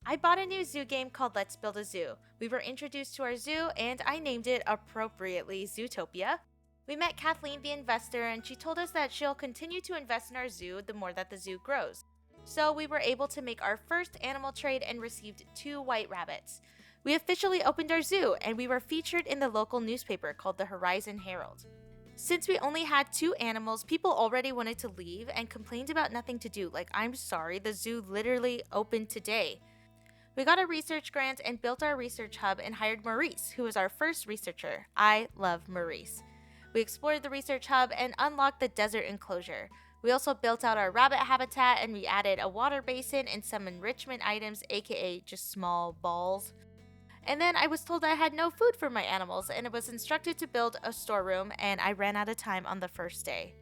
I bought a new zoo game called Let's Build a Zoo. We were introduced to our zoo, and I named it appropriately Zootopia. We met Kathleen, the investor, and she told us that she'll continue to invest in our zoo the more that the zoo grows. So we were able to make our first animal trade and received 2 white rabbits. We officially opened our zoo, and we were featured in the local newspaper called the Horizon Herald. Since we only had 2 animals, people already wanted to leave and complained about nothing to do. Like, I'm sorry, the zoo literally opened today. We got a research grant and built our research hub and hired Maurice, who was our first researcher. I love Maurice. We explored the research hub and unlocked the desert enclosure. We also built out our rabbit habitat and we added a water basin and some enrichment items, aka just small balls. And then I was told I had no food for my animals and was instructed to build a storeroom, and I ran out of time on the first day.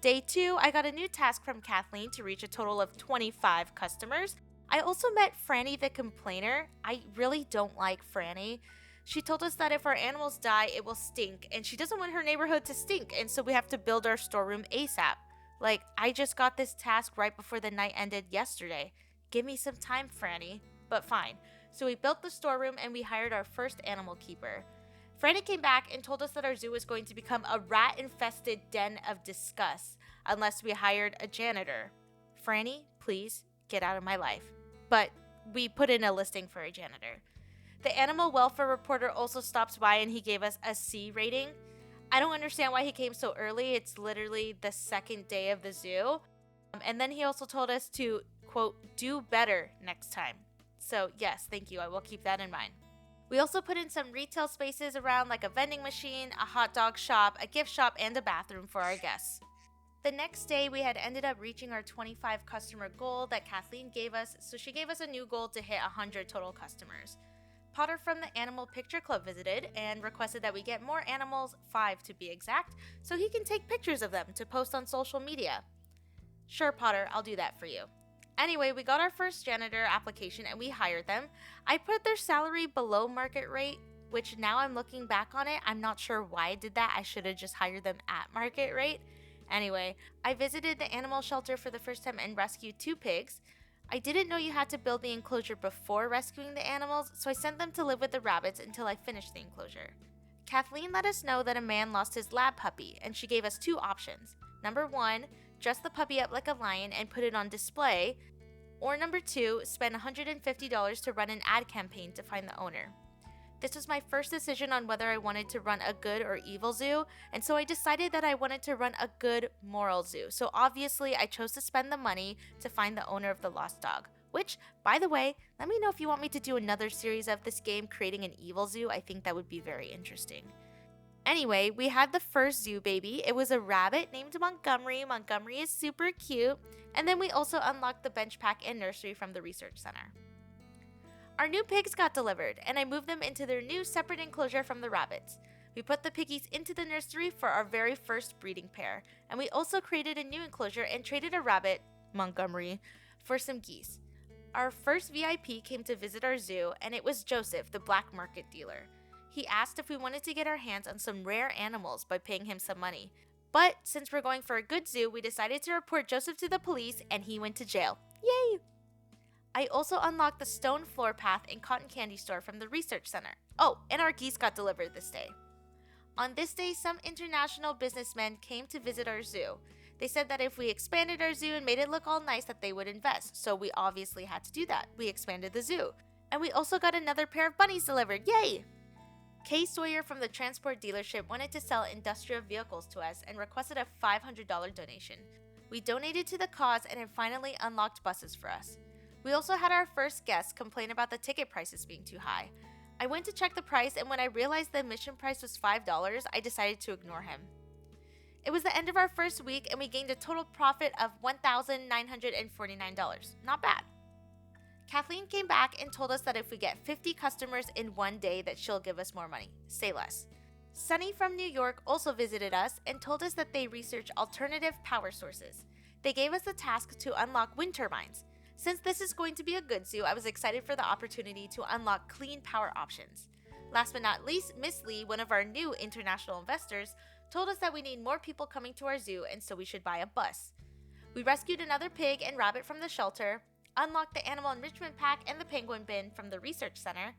Day 2, I got a new task from Kathleen to reach a total of 25 customers. I also met Franny the complainer. I really don't like Franny. She told us that if our animals die, it will stink, and she doesn't want her neighborhood to stink, and so we have to build our storeroom ASAP. Like, I just got this task right before the night ended yesterday. Give me some time, Franny. But fine. So we built the storeroom and we hired our first animal keeper. Franny came back and told us that our zoo was going to become a rat-infested den of disgust unless we hired a janitor. Franny, please get out of my life. But we put in a listing for a janitor. The animal welfare reporter also stopped by and he gave us a C rating. I don't understand why he came so early. It's literally the second day of the zoo. And then he also told us to, quote, do better next time. So yes, thank you. I will keep that in mind. We also put in some retail spaces around, like a vending machine, a hot dog shop, a gift shop, and a bathroom for our guests. The next day, we had ended up reaching our 25 customer goal that Kathleen gave us, so she gave us a new goal to hit 100 total customers. Potter from the Animal Picture Club visited and requested that we get more animals, 5 to be exact, so he can take pictures of them to post on social media. Sure, Potter, I'll do that for you. Anyway, we got our first janitor application and we hired them. I put their salary below market rate, which now I'm looking back on it, I'm not sure why I did that. I should have just hired them at market rate. Anyway, I visited the animal shelter for the first time and rescued 2 pigs. I didn't know you had to build the enclosure before rescuing the animals, so I sent them to live with the rabbits until I finished the enclosure. Kathleen let us know that a man lost his lab puppy, and she gave us 2 options. Number 1, dress the puppy up like a lion and put it on display. Or number 2, spend $150 to run an ad campaign to find the owner. This was my first decision on whether I wanted to run a good or evil zoo, and so I decided that I wanted to run a good moral zoo. So obviously I chose to spend the money to find the owner of the lost dog. Which, by the way, let me know if you want me to do another series of this game, creating an evil zoo. I think that would be very interesting. Anyway, we had the first zoo baby. It was a rabbit named Montgomery. Montgomery is super cute. And then we also unlocked the bench pack and nursery from the research center. Our new pigs got delivered, and I moved them into their new separate enclosure from the rabbits. We put the piggies into the nursery for our very first breeding pair, and we also created a new enclosure and traded a rabbit, Montgomery, for some geese. Our first VIP came to visit our zoo, and it was Joseph, the black market dealer. He asked if we wanted to get our hands on some rare animals by paying him some money. But since we're going for a good zoo, we decided to report Joseph to the police, and he went to jail. Yay! I also unlocked the stone floor path and cotton candy store from the research center. Oh, and our geese got delivered this day. On this day, some international businessmen came to visit our zoo. They said that if we expanded our zoo and made it look all nice, that they would invest. So we obviously had to do that. We expanded the zoo. And we also got another pair of bunnies delivered. Yay! Kay Sawyer from the transport dealership wanted to sell industrial vehicles to us and requested a $500 donation. We donated to the cause and it finally unlocked buses for us. We also had our first guest complain about the ticket prices being too high. I went to check the price, and when I realized the admission price was $5, I decided to ignore him. It was the end of our first week, and we gained a total profit of $1,949. Not bad. Kathleen came back and told us that if we get 50 customers in one day, that she'll give us more money. Say less. Sunny from New York also visited us and told us that they research alternative power sources. They gave us the task to unlock wind turbines. Since this is going to be a good zoo, I was excited for the opportunity to unlock clean power options. Last but not least, Miss Lee, one of our new international investors, told us that we need more people coming to our zoo and so we should buy a bus. We rescued another pig and rabbit from the shelter. unlocked the animal enrichment pack and the penguin bin from the research center,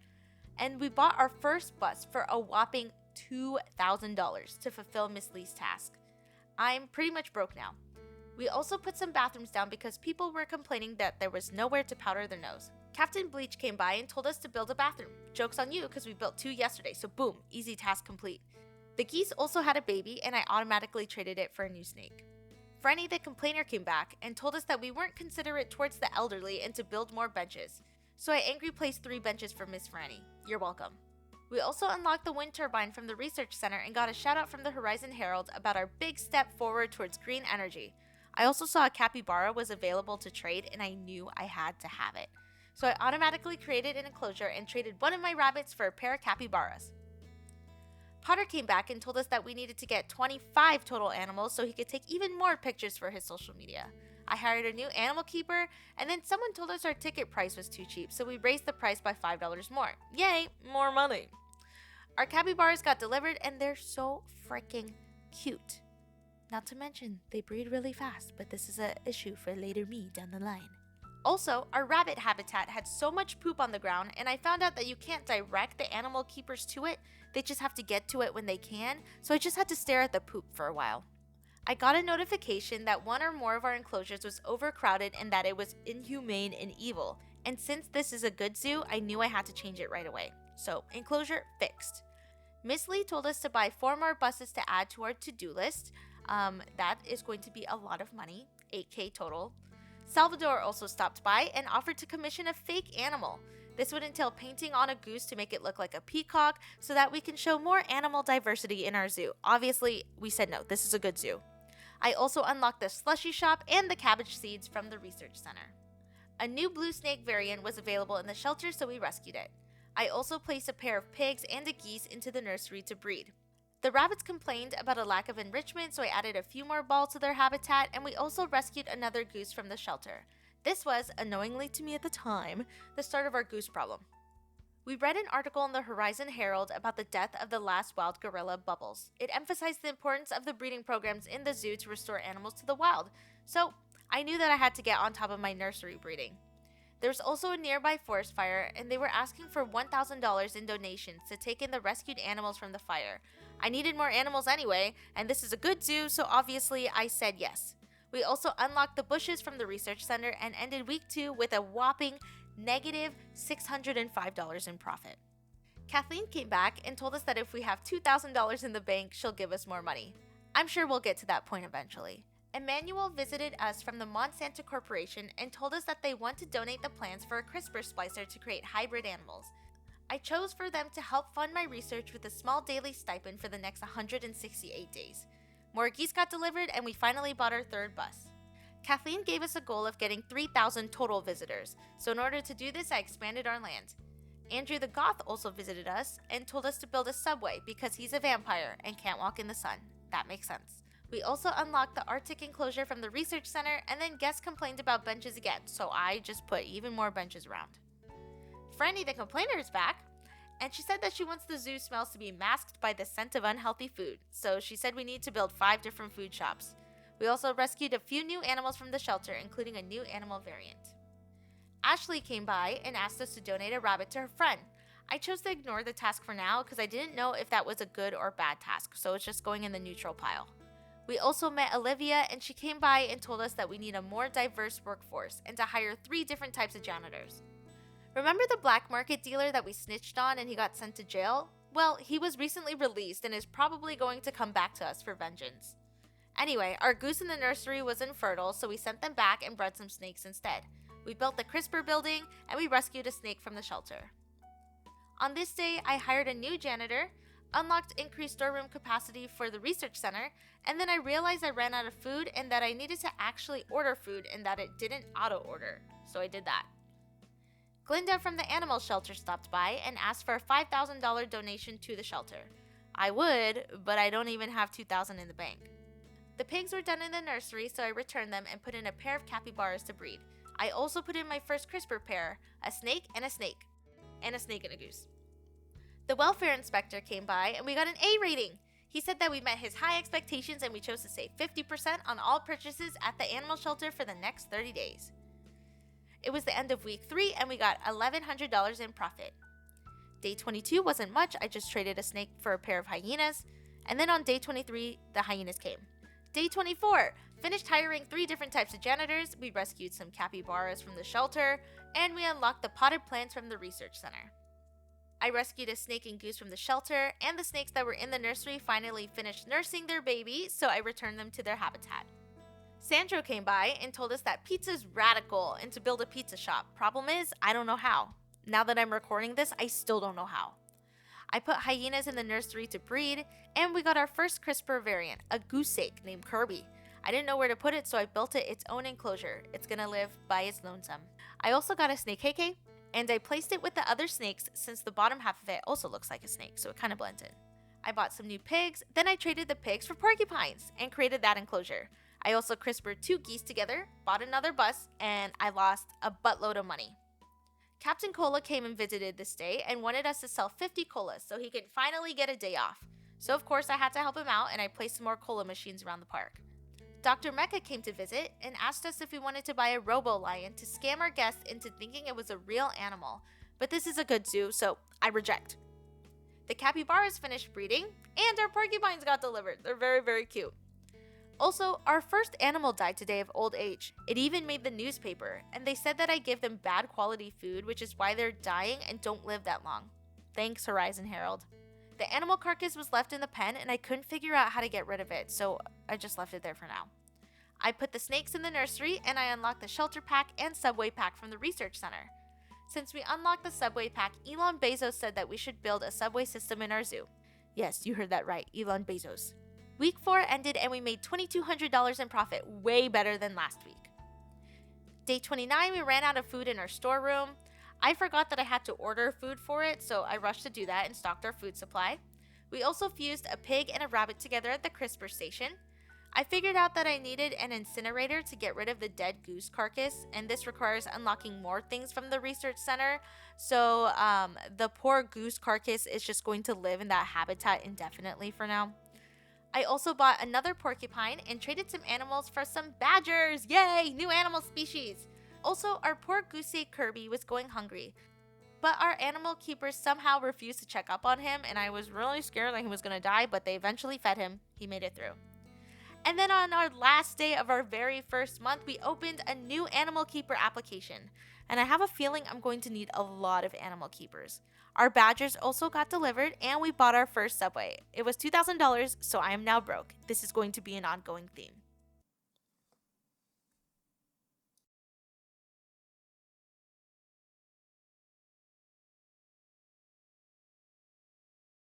and we bought our first bus for a whopping $2,000 to fulfill Miss Lee's task. I'm pretty much broke now. We also put some bathrooms down because people were complaining that there was nowhere to powder their nose. Captain Bleach came by and told us to build a bathroom. Joke's on you because we built 2 yesterday, so boom, easy task complete. The geese also had a baby and I automatically traded it for a new snake. Franny the complainer came back and told us that we weren't considerate towards the elderly and to build more benches. So I angry placed 3 benches for Miss Franny. You're welcome. We also unlocked the wind turbine from the research center and got a shout out from the Horizon Herald about our big step forward towards green energy. I also saw a capybara was available to trade and I knew I had to have it. So I automatically created an enclosure and traded one of my rabbits for a pair of capybaras. Potter came back and told us that we needed to get 25 total animals so he could take even more pictures for his social media. I hired a new animal keeper, and then someone told us our ticket price was too cheap, so we raised the price by $5 more. Yay, more money! Our capybaras got delivered, and they're so freaking cute. Not to mention, they breed really fast, but this is an issue for later me down the line. Also, our rabbit habitat had so much poop on the ground, and I found out that you can't direct the animal keepers to it, they just have to get to it when they can, so I just had to stare at the poop for a while. I got a notification that one or more of our enclosures was overcrowded and that it was inhumane and evil, and since this is a good zoo, I knew I had to change it right away. So, enclosure fixed. Miss Lee told us to buy 4 more buses to add to our to-do list. That is going to be a lot of money, $8,000 total. Salvador also stopped by and offered to commission a fake animal. This would entail painting on a goose to make it look like a peacock so that we can show more animal diversity in our zoo. Obviously, we said no, this is a good zoo. I also unlocked the slushy shop and the cabbage seeds from the research center. A new blue snake variant was available in the shelter, so we rescued it. I also placed a pair of pigs and a geese into the nursery to breed. The rabbits complained about a lack of enrichment, so I added a few more balls to their habitat, and we also rescued another goose from the shelter. This was, unknowingly to me at the time, the start of our goose problem. We read an article in the Horizon Herald about the death of the last wild gorilla, Bubbles. It emphasized the importance of the breeding programs in the zoo to restore animals to the wild, so I knew that I had to get on top of my nursery breeding. There was also a nearby forest fire, and they were asking for $1,000 in donations to take in the rescued animals from the fire. I needed more animals anyway, and this is a good zoo, so obviously I said yes. We also unlocked the bushes from the research center and ended week 2 with a whopping negative $605 in profit. Kathleen came back and told us that if we have $2,000 in the bank, she'll give us more money. I'm sure we'll get to that point eventually. Emmanuel visited us from the Monsanto Corporation and told us that they want to donate the plants for a CRISPR splicer to create hybrid animals. I chose for them to help fund my research with a small daily stipend for the next 168 days. More geese got delivered and we finally bought our 3rd bus. Kathleen gave us a goal of getting 3,000 total visitors, so in order to do this I expanded our land. Andrew the Goth also visited us and told us to build a subway because he's a vampire and can't walk in the sun. That makes sense. We also unlocked the Arctic enclosure from the research center, and then guests complained about benches again, so I just put even more benches around. Franny the complainer is back, and she said that she wants the zoo smells to be masked by the scent of unhealthy food, so she said we need to build 5 different food shops. We also rescued a few new animals from the shelter, including a new animal variant. Ashley came by and asked us to donate a rabbit to her friend. I chose to ignore the task for now because I didn't know if that was a good or bad task, so it's just going in the neutral pile. We also met Olivia, and she came by and told us that we need a more diverse workforce and to hire 3 different types of janitors. Remember the black market dealer that we snitched on and he got sent to jail? Well, he was recently released and is probably going to come back to us for vengeance. Anyway, our goose in the nursery was infertile, so we sent them back and bred some snakes instead. We built the CRISPR building, and we rescued a snake from the shelter. On this day, I hired a new janitor, unlocked increased storeroom capacity for the research center, and then I realized I ran out of food and that I needed to actually order food and that it didn't auto-order, so I did that. Glinda from the animal shelter stopped by and asked for a $5,000 donation to the shelter. I would, but I don't even have $2,000 in the bank. The pigs were done in the nursery, so I returned them and put in a pair of capybaras to breed. I also put in my first CRISPR pair, a snake and a snake, and a snake and a goose. The welfare inspector came by and we got an A rating. He said that we met his high expectations and we chose to save 50% on all purchases at the animal shelter for the next 30 days. It was the end of week 3 and we got $1,100 in profit. Day 22 wasn't much, I just traded a snake for a pair of hyenas. And then on day 23, the hyenas came. Day 24, finished hiring 3 different types of janitors, we rescued some capybaras from the shelter, and we unlocked the potted plants from the research center. I rescued a snake and goose from the shelter, and the snakes that were in the nursery finally finished nursing their baby, so I returned them to their habitat. Sandro came by and told us that pizza's radical and to build a pizza shop. Problem is, I don't know how. Now that I'm recording this, I still don't know how. I put hyenas in the nursery to breed, and we got our first CRISPR variant, a goose-sake named Kirby. I didn't know where to put it, so I built it its own enclosure. It's gonna live by its lonesome. I also got a snake KK, and I placed it with the other snakes since the bottom half of it also looks like a snake, so it kind of blends in. I bought some new pigs, then I traded the pigs for porcupines and created that enclosure. I also CRISPR'd 2 geese together, bought another bus, and I lost a buttload of money. Captain Cola came and visited this day and wanted us to sell 50 colas so he could finally get a day off. So of course I had to help him out and I placed some more cola machines around the park. Dr. Mecha came to visit and asked us if we wanted to buy a robo-lion to scam our guests into thinking it was a real animal. But this is a good zoo, so I reject. The capybaras finished breeding and our porcupines got delivered. They're very, very cute. Also, our first animal died today of old age. It even made the newspaper, and they said that I give them bad quality food, which is why they're dying and don't live that long. Thanks, Horizon Herald. The animal carcass was left in the pen, and I couldn't figure out how to get rid of it, so I just left it there for now. I put the snakes in the nursery, and I unlocked the shelter pack and subway pack from the research center. Since we unlocked the subway pack, Elon Bezos said that we should build a subway system in our zoo. Yes, you heard that right, Elon Bezos. Week 4 ended and we made $2,200 in profit, way better than last week. Day 29, we ran out of food in our storeroom. I forgot that I had to order food for it, so I rushed to do that and stocked our food supply. We also fused a pig and a rabbit together at the CRISPR station. I figured out that I needed an incinerator to get rid of the dead goose carcass, and this requires unlocking more things from the research center. So the poor goose carcass is just going to live in that habitat indefinitely for now. I also bought another porcupine and traded some animals for some badgers. Yay, new animal species. Also, our poor goosey Kirby was going hungry, but our animal keepers somehow refused to check up on him, and I was really scared that he was going to die, but they eventually fed him. He made it through. And then on our last day of our very first month, we opened a new animal keeper application, and I have a feeling I'm going to need a lot of animal keepers. Our badgers also got delivered, and we bought our first subway. It was $2,000, so I am now broke. This is going to be an ongoing theme.